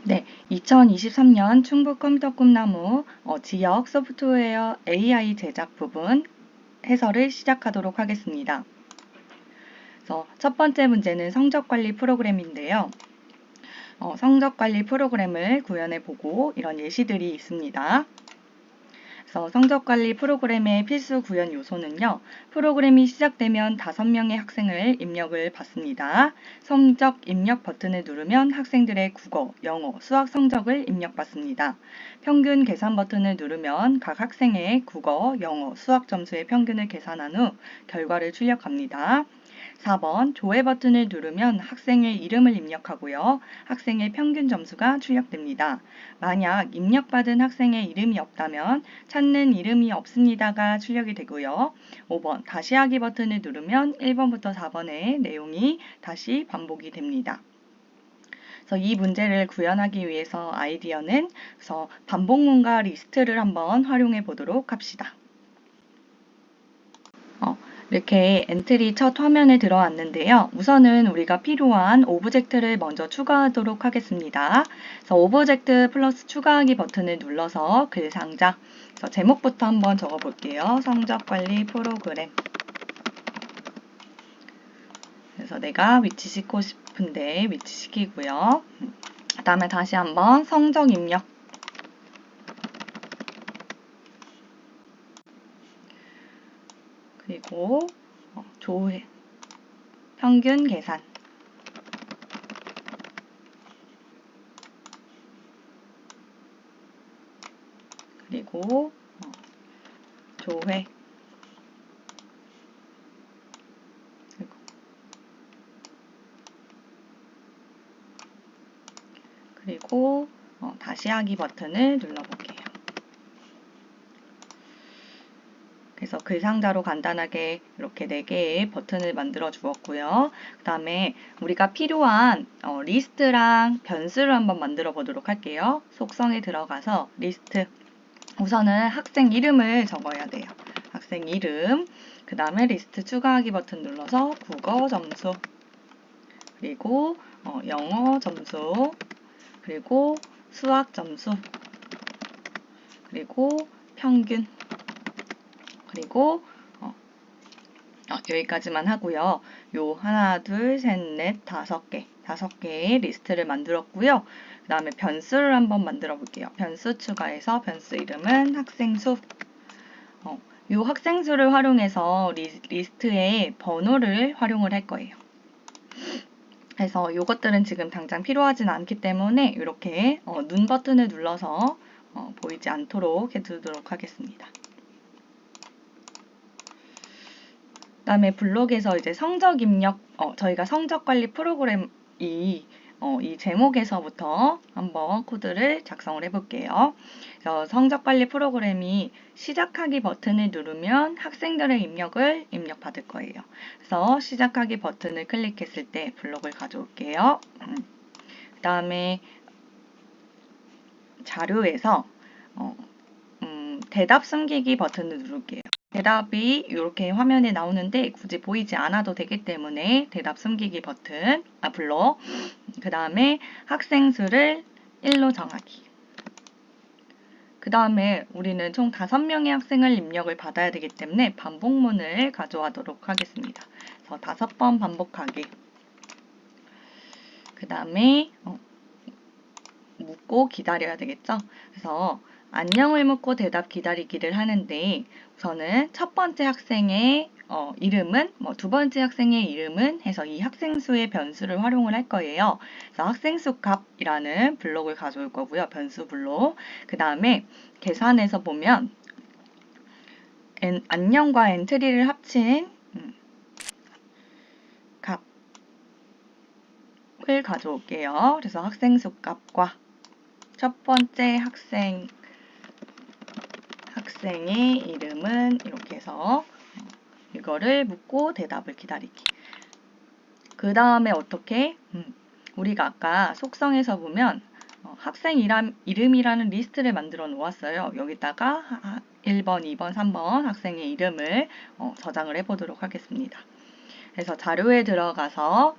네, 2023년 충북 컴퓨터 꿈나무 지역 소프트웨어 AI 제작 부분 해설을 시작하도록 하겠습니다. 그래서 첫 번째 문제는 성적관리 프로그램인데요. 성적관리 프로그램을 구현해 보고 이런 예시들이 있습니다. 그래서 성적관리 프로그램의 필수 구현 요소는요. 프로그램이 시작되면 5명의 학생을 입력을 받습니다. 성적 입력 버튼을 누르면 학생들의 국어, 영어, 수학 성적을 입력받습니다. 평균 계산 버튼을 누르면 각 학생의 국어, 영어, 수학 점수의 평균을 계산한 후 결과를 출력합니다. 4번 조회 버튼을 누르면 학생의 이름을 입력하고요. 학생의 평균 점수가 출력됩니다. 만약 입력받은 학생의 이름이 없다면 찾는 이름이 없습니다가 출력이 되고요. 5번 다시 하기 버튼을 누르면 1번부터 4번의 내용이 다시 반복이 됩니다. 그래서 이 문제를 구현하기 위해서 아이디어는 반복문과 리스트를 한번 활용해 보도록 합시다. 이렇게 엔트리 첫 화면에 들어왔는데요. 우선은 우리가 필요한 오브젝트를 먼저 추가하도록 하겠습니다. 그래서 오브젝트 플러스 추가하기 버튼을 눌러서 글 상자, 제목부터 한번 적어볼게요. 성적관리 프로그램. 그래서 내가 위치시키고 싶은데 위치시키고요. 그 다음에 다시 한번 성적 입력. 그리고 조회, 평균 계산, 그리고 조회, 그리고 다시 하기 버튼을 눌러볼게요. 그래서 글 상자로 간단하게 이렇게 4개의 버튼을 만들어 주었고요. 그 다음에 우리가 필요한 리스트랑 변수를 한번 만들어 보도록 할게요. 속성에 들어가서 리스트, 우선은 학생 이름을 적어야 돼요. 학생 이름, 그 다음에 리스트 추가하기 버튼 눌러서 국어 점수, 그리고 영어 점수, 그리고 수학 점수, 그리고 평균, 그리고 여기까지만 하고요. 요 하나, 둘, 셋, 넷, 5개의 리스트를 만들었고요. 그 다음에 변수를 한번 만들어 볼게요. 변수 추가해서 변수 이름은 학생수. 요 학생수를 활용해서 리스트에 번호를 활용을 할 거예요. 그래서 요것들은 지금 당장 필요하진 않기 때문에 이렇게 눈 버튼을 눌러서 보이지 않도록 해두도록 하겠습니다. 그 다음에 블록에서 이제 성적 입력, 저희가 성적 관리 프로그램 이 제목에서부터 한번 코드를 작성을 해볼게요. 성적 관리 프로그램이 시작하기 버튼을 누르면 학생들의 입력을 입력받을 거예요. 그래서 시작하기 버튼을 클릭했을 때 블록을 가져올게요. 그 다음에 자료에서 대답 숨기기 버튼을 누를게요. 대답이 이렇게 화면에 나오는데 굳이 보이지 않아도 되기 때문에 대답 숨기기 버튼, 블록. 그 다음에 학생 수를 1로 정하기. 그 다음에 우리는 총 5명의 학생을 입력을 받아야 되기 때문에 반복문을 가져가도록 하겠습니다. 그래서 5번 반복하기. 그 다음에 묻고 기다려야 되겠죠? 그래서 안녕을 묻고 대답 기다리기를 하는데 우선은 첫 번째 학생의 이름은 두 번째 학생의 이름은 해서 이 학생 수의 변수를 활용을 할 거예요. 그래서 학생수 값이라는 블록을 가져올 거고요. 변수 블록. 그 다음에 계산해서 보면 안녕과 엔트리를 합친 값을 가져올게요. 그래서 학생수 값과 첫 번째 학생의 이름은 이렇게 해서 이거를 묻고 대답을 기다리기. 그 다음에 어떻게? 우리가 아까 속성에서 보면 학생 이름이라는 리스트를 만들어 놓았어요. 여기다가 1번, 2번, 3번 학생의 이름을 저장을 해보도록 하겠습니다. 그래서 자료에 들어가서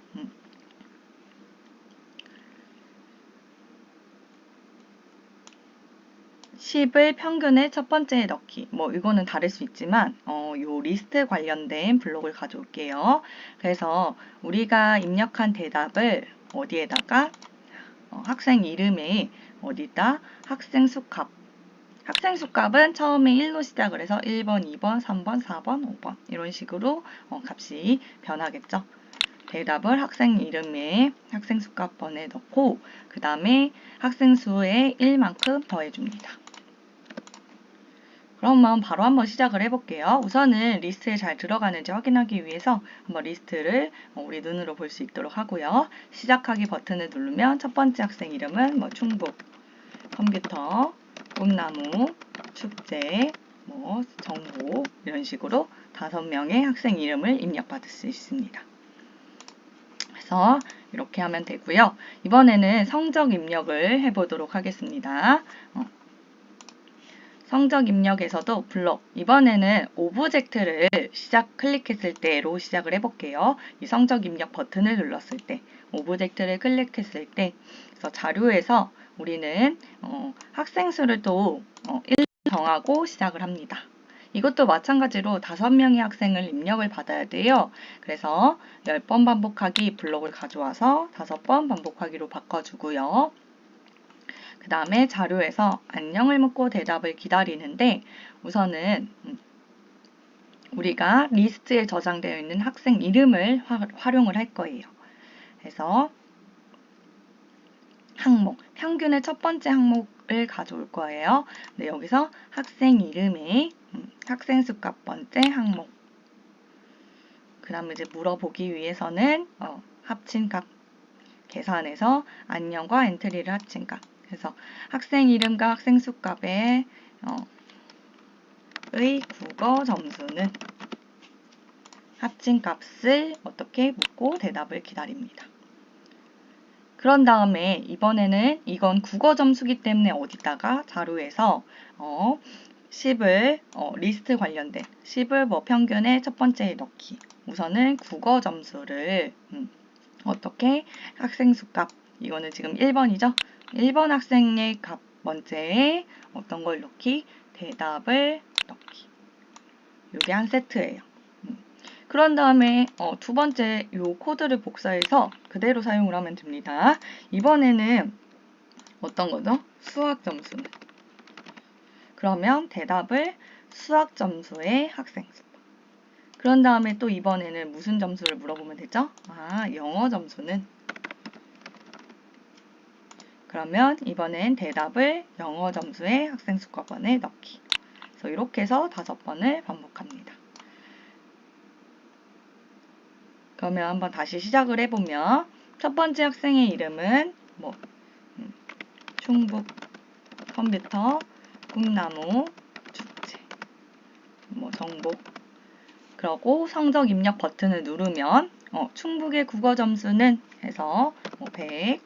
10을 평균의 첫 번째에 넣기. 뭐 이거는 다를 수 있지만 요 리스트 관련된 블록을 가져올게요. 그래서 우리가 입력한 대답을 어디에다가 학생 이름에 어디다 학생 수값. 학생 수값은 처음에 1로 시작을 해서 1번, 2번, 3번, 4번, 5번 이런 식으로 값이 변하겠죠. 대답을 학생 이름에 학생 수값번에 넣고 그 다음에 학생 수에 1만큼 더해줍니다. 그러면 바로 한번 시작을 해볼게요. 우선은 리스트에 잘 들어가는지 확인하기 위해서 한번 리스트를 우리 눈으로 볼 수 있도록 하고요. 시작하기 버튼을 누르면 첫 번째 학생 이름은 뭐 충북, 컴퓨터, 꿈나무, 축제, 뭐 정보 이런 식으로 5명의 학생 이름을 입력받을 수 있습니다. 그래서 이렇게 하면 되고요. 이번에는 성적 입력을 해보도록 하겠습니다. 성적 입력에서도 블록, 이번에는 오브젝트를 클릭했을 때로 시작을 해볼게요. 이 성적 입력 버튼을 눌렀을 때, 오브젝트를 클릭했을 때, 그래서 자료에서 우리는 학생 수를 또 1 정하고 시작을 합니다. 이것도 마찬가지로 5명의 학생을 입력을 받아야 돼요. 그래서 10번 반복하기 블록을 가져와서 5번 반복하기로 바꿔주고요. 그 다음에 자료에서 안녕을 묻고 대답을 기다리는데 우선은 우리가 리스트에 저장되어 있는 학생 이름을 활용을 할 거예요. 그래서 항목, 평균의 첫 번째 항목을 가져올 거예요. 네, 여기서 학생 이름에 학생 수값 번째 항목. 그 다음에 이제 물어보기 위해서는 합친 값 계산해서 안녕과 엔트리를 합친 값. 그래서 학생 이름과 학생 수값의 국어 점수는 합친 값을 어떻게 묻고 대답을 기다립니다. 그런 다음에 이번에는 이건 국어 점수기 때문에 어디다가 자료에서 10을 리스트 관련된 10을 뭐 평균의 첫 번째에 넣기. 우선은 국어 점수를 어떻게 학생 수값 이거는 지금 1번이죠. 1번 학생의 값 번째에 어떤 걸 넣기? 대답을 넣기. 이게 한 세트예요. 그런 다음에 두 번째 요 코드를 복사해서 그대로 사용을 하면 됩니다. 이번에는 어떤 거죠? 수학 점수는. 그러면 대답을 수학 점수의 학생 수. 그런 다음에 또 이번에는 무슨 점수를 물어보면 되죠? 영어 점수는. 그러면 이번엔 대답을 영어 점수의 학생 수값번에 넣기. 그래서 이렇게 해서 5번을 반복합니다. 그러면 한번 다시 시작을 해보면 첫 번째 학생의 이름은 뭐 충북, 컴퓨터, 꿈나무, 축제, 뭐 정보. 그러고 성적 입력 버튼을 누르면 충북의 국어 점수는 해서 100,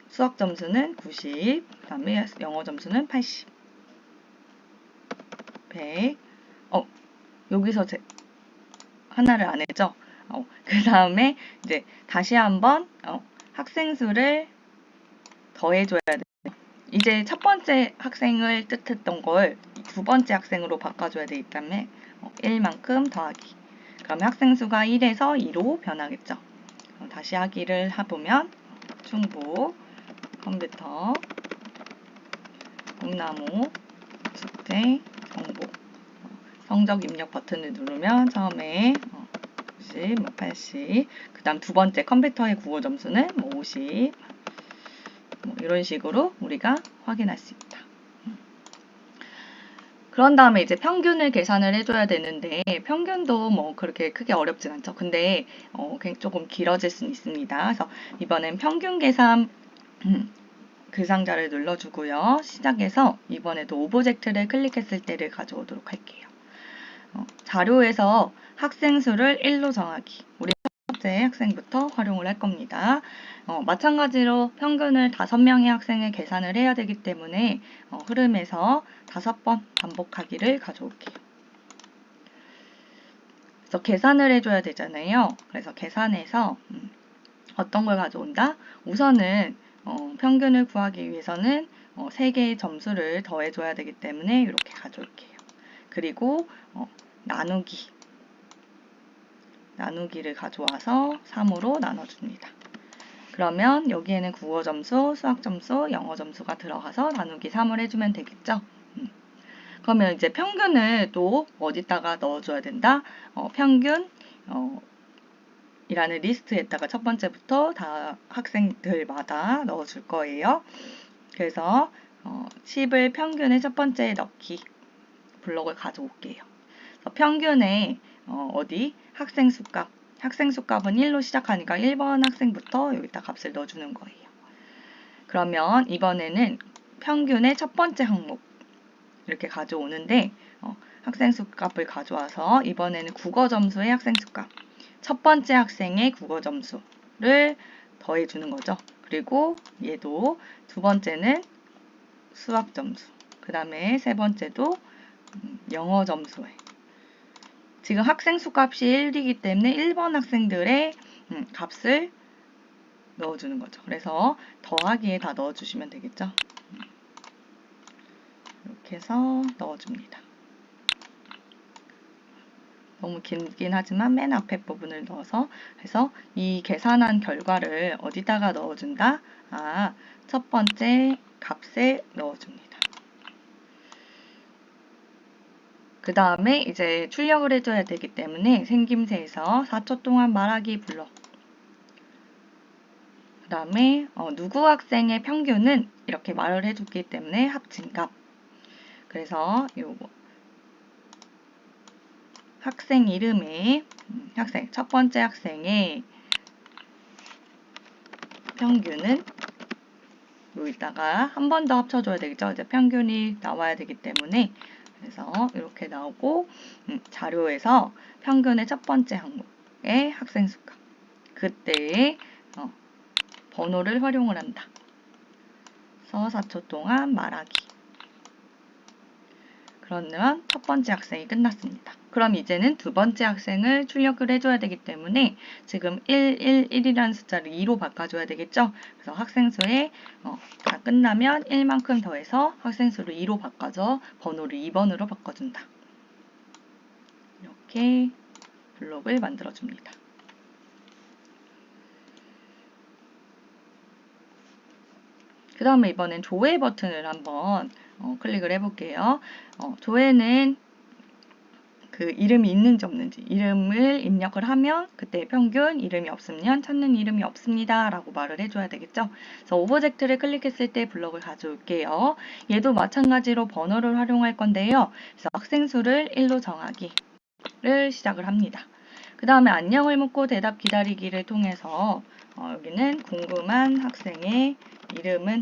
수학 점수는 90, 그 다음에 영어 점수는 80, 100. 여기서 하나를 안 했죠? 그 다음에 이제 다시 한번 학생 수를 더해줘야 돼요. 이제 첫 번째 학생을 뜻했던 걸 두 번째 학생으로 바꿔줘야 되기 때문에 1만큼 더하기. 그러면 학생 수가 1에서 2로 변하겠죠. 다시 하기를 해보면 충북, 컴퓨터, 꿈나무, 축제, 정보. 성적 입력 버튼을 누르면 처음에 90, 80, 그 다음 두 번째 컴퓨터의 국어 점수는 50, 이런 식으로 우리가 확인할 수 있다. 그런 다음에 이제 평균을 계산을 해줘야 되는데 평균도 뭐 그렇게 크게 어렵진 않죠. 근데 조금 길어질 수는 있습니다. 그래서 이번엔 평균 계산 그 상자를 눌러주고요. 시작해서 이번에도 오브젝트를 클릭했을 때를 가져오도록 할게요. 자료에서 학생 수를 1로 정하기. 우리 첫 번째 학생부터 활용을 할 겁니다. 마찬가지로 평균을 5명의 학생을 계산을 해야 되기 때문에 흐름에서 5번 반복하기를 가져올게요. 그래서 계산을 해줘야 되잖아요. 그래서 계산해서 어떤 걸 가져온다? 우선은 평균을 구하기 위해서는 3개의 점수를 더해줘야 되기 때문에 이렇게 가져올게요. 그리고 나누기를 가져와서 3으로 나눠줍니다. 그러면 여기에는 국어 점수, 수학 점수, 영어 점수가 들어가서 나누기 3을 해주면 되겠죠? 그러면 이제 평균을 또 어디다가 넣어줘야 된다? 평균 이라는 리스트에다가 첫 번째부터 다 학생들마다 넣어줄 거예요. 그래서 10을 평균의 첫 번째에 넣기 블록을 가져올게요. 평균에 학생 수값 은 1로 시작하니까 1번 학생부터 여기다 값을 넣어주는 거예요. 그러면 이번에는 평균의 첫 번째 항목 이렇게 가져오는데 학생 수값을 가져와서 이번에는 국어 점수의 학생 수값 첫 번째 학생의 국어 점수를 더해주는 거죠. 그리고 얘도 두 번째는 수학 점수, 그 다음에 세 번째도 영어 점수에 지금 학생 수 값이 1이기 때문에 1번 학생들의 값을 넣어주는 거죠. 그래서 더하기에 다 넣어주시면 되겠죠. 이렇게 해서 넣어줍니다. 너무 길긴 하지만 맨 앞에 부분을 넣어서 해서 이 계산한 결과를 어디다가 넣어준다? 첫 번째 값에 넣어줍니다. 그 다음에 이제 출력을 해줘야 되기 때문에 생김새에서 4초 동안 말하기 블록 그 다음에 누구 학생의 평균은 이렇게 말을 해줬기 때문에 합친값 그래서 요거 학생 이름에 첫 번째 학생의 평균은 여기다가 한 번 더 합쳐줘야 되겠죠. 이제 평균이 나와야 되기 때문에 그래서 이렇게 나오고 자료에서 평균의 첫 번째 항목의 학생 수값 그때의 번호를 활용을 한다. 그래서 4초 동안 말하기. 그러면 첫 번째 학생이 끝났습니다. 그럼 이제는 두 번째 학생을 출력을 해줘야 되기 때문에 지금 111이라는 숫자를 2로 바꿔줘야 되겠죠? 그래서 학생수에 다 끝나면 1만큼 더해서 학생수를 2로 바꿔줘 번호를 2번으로 바꿔준다. 이렇게 블록을 만들어줍니다. 그 다음에 이번엔 조회 버튼을 한번 클릭을 해볼게요. 조회는 그 이름이 있는지 없는지 이름을 입력을 하면 그때 평균 이름이 없으면 찾는 이름이 없습니다 라고 말을 해줘야 되겠죠. 그래서 오브젝트를 클릭했을 때 블록을 가져올게요. 얘도 마찬가지로 번호를 활용할 건데요. 그래서 학생 수를 1로 정하기를 시작을 합니다. 그 다음에 안녕을 묻고 대답 기다리기를 통해서 여기는 궁금한 학생의 이름은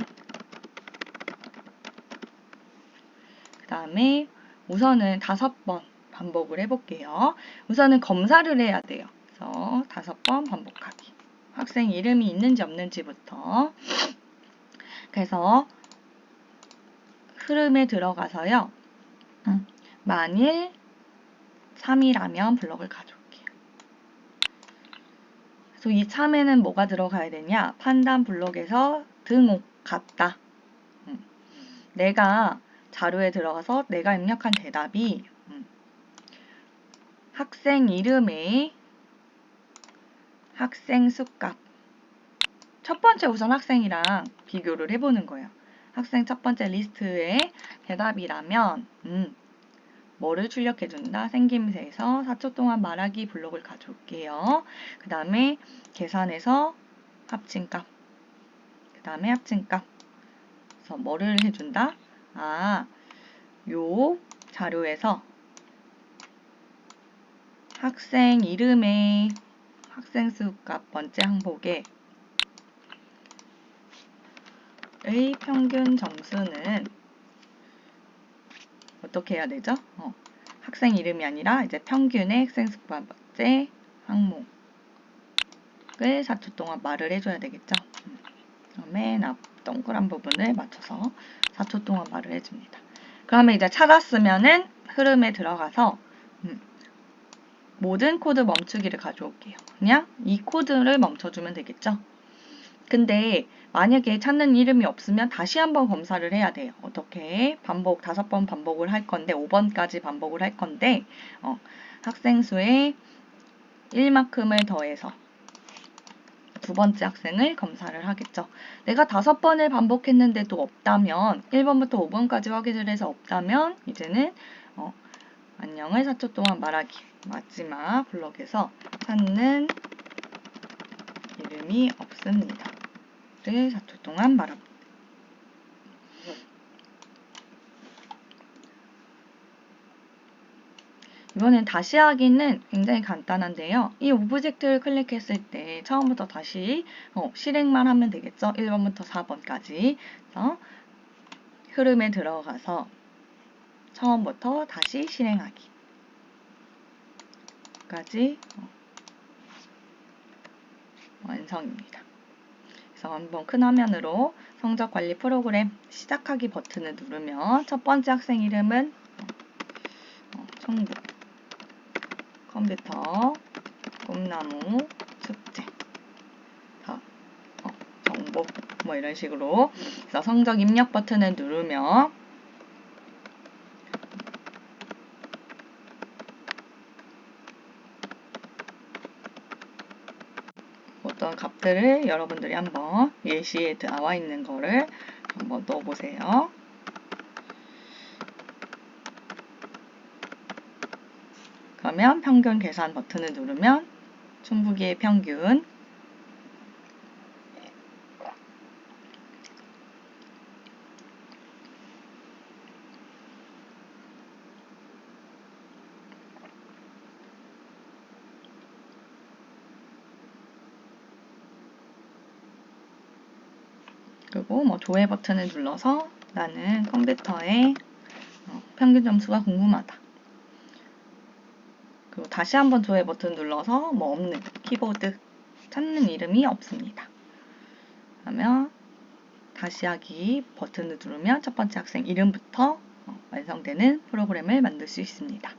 그 다음에 우선은 5번 반복을 해볼게요. 우선은 검사를 해야 돼요. 그래서 5번 반복하기. 학생 이름이 있는지 없는지부터. 그래서 흐름에 들어가서요. 만일 3이라면 블록을 가져올게요. 그래서 이 참에는 뭐가 들어가야 되냐? 판단 블록에서 등호 같다. 내가 자료에 들어가서 내가 입력한 대답이 학생 이름의 학생 수값 첫 번째 우선 학생이랑 비교를 해보는 거예요. 학생 첫 번째 리스트의 대답이라면 뭐를 출력해준다? 생김새에서 4초 동안 말하기 블록을 가져올게요. 그 다음에 계산해서 합친값 그 다음에 합친값 그래서 뭐를 해준다? 요 자료에서 학생 이름의 학생 수값 번째 항목에 의 평균 점수는 어떻게 해야 되죠? 학생 이름이 아니라 이제 평균의 학생 수값 번째 항목을 4초 동안 말을 해줘야 되겠죠? 맨 앞 동그란 부분을 맞춰서 4초 동안 말을 해줍니다. 그러면 이제 찾았으면은 흐름에 들어가서 모든 코드 멈추기를 가져올게요. 그냥 이 코드를 멈춰주면 되겠죠. 근데 만약에 찾는 이름이 없으면 다시 한번 검사를 해야 돼요. 어떻게? 반복, 5번 반복을 할 건데, 5번까지 반복을 할 건데, 학생 수에 1만큼을 더해서 두 번째 학생을 검사를 하겠죠. 내가 5번을 반복했는데도 없다면 1번부터 5번까지 확인을 해서 없다면 이제는 안녕을 4초 동안 말하기 마지막 블럭에서 찾는 이름이 없습니다. 를 4초 동안 말합니다. 이번엔 다시 하기는 굉장히 간단한데요. 이 오브젝트를 클릭했을 때 처음부터 다시 실행만 하면 되겠죠. 1번부터 4번까지. 그래서 흐름에 들어가서 처음부터 다시 실행하기 까지 완성입니다. 그래서 한번 큰 화면으로 성적 관리 프로그램 시작하기 버튼을 누르면 첫 번째 학생 이름은 청북 컴퓨터 꿈나무 숙제 정복 뭐 이런 식으로 그래서 성적 입력 버튼을 누르면 어떤 값들을 여러분들이 한번 예시에 나와 있는 거를 한번 넣어보세요. 그러면 평균 계산 버튼을 누르면 충북이의 평균 그리고 뭐 조회 버튼을 눌러서 나는 컴퓨터의 평균 점수가 궁금하다. 그리고 다시 한번 조회 버튼 눌러서 뭐 없는 키보드 찾는 이름이 없습니다. 그러면 다시 하기 버튼을 누르면 첫 번째 학생 이름부터 완성되는 프로그램을 만들 수 있습니다.